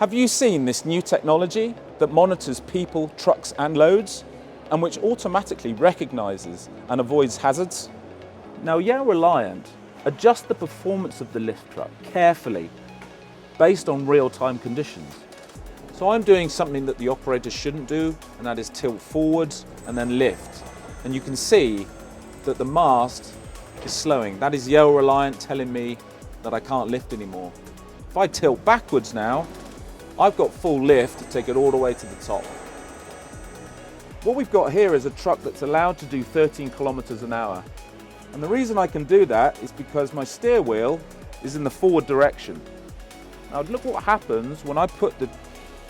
Have you seen this new technology that monitors people, trucks and loads, and which automatically recognises and avoids hazards? Now, Yale Reliant adjusts the performance of the lift truck carefully based on real-time conditions. So I'm doing something that the operator shouldn't do, and that is tilt forwards and then lift. And you can see that the mast is slowing. That is Yale Reliant telling me that I can't lift anymore. If I tilt backwards now, I've got full lift to take it all the way to the top. What we've got here is a truck that's allowed to do 13 kilometers an hour. And the reason I can do that is because my steer wheel is in the forward direction. Now look what happens when I put the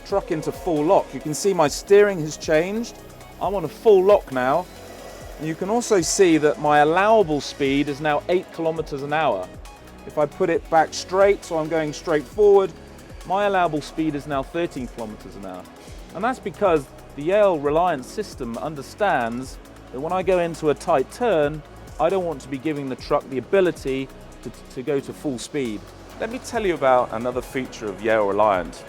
truck into full lock. You can see my steering has changed. I'm on a full lock now. And you can also see that my allowable speed is now 8 kilometers an hour. If I put it back straight, so I'm going straight forward, my allowable speed is now 13 kilometers an hour. And that's because the Yale Reliant system understands that when I go into a tight turn, I don't want to be giving the truck the ability to go to full speed. Let me tell you about another feature of Yale Reliant.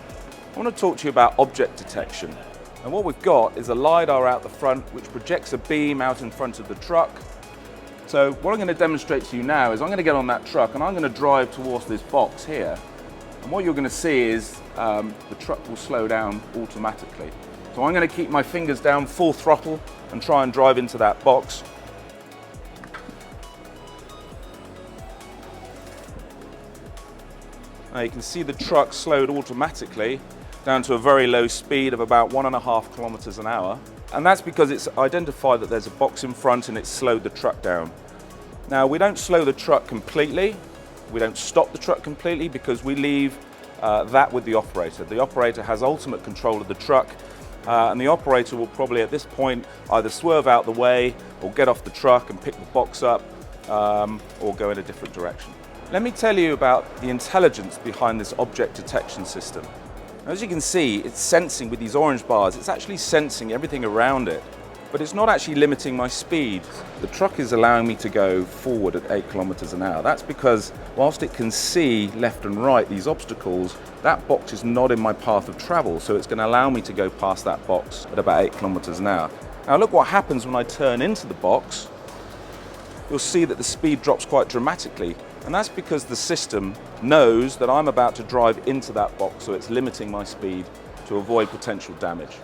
I want to talk to you about object detection. And what we've got is a lidar out the front which projects a beam out in front of the truck. So what I'm going to demonstrate to you now is I'm going to get on that truck and I'm going to drive towards this box here. And what you're going to see is the truck will slow down automatically. So I'm going to keep my fingers down full throttle and try and drive into that box. Now you can see the truck slowed automatically down to a very low speed of about 1.5 kilometers an hour. And that's because it's identified that there's a box in front and it's slowed the truck down. Now we don't slow the truck completely. We don't stop the truck completely because we leave that with the operator. The operator has ultimate control of the truck and the operator will probably at this point either swerve out the way or get off the truck and pick the box up or go in a different direction. Let me tell you about the intelligence behind this object detection system. As you can see, it's sensing with these orange bars, it's actually sensing everything around it, but it's not actually limiting my speed. The truck is allowing me to go forward at 8 kilometers an hour. That's because whilst it can see left and right these obstacles, that box is not in my path of travel, so it's going to allow me to go past that box at about 8 kilometers an hour. Now look what happens when I turn into the box. You'll see that the speed drops quite dramatically. And that's because the system knows that I'm about to drive into that box, so it's limiting my speed to avoid potential damage.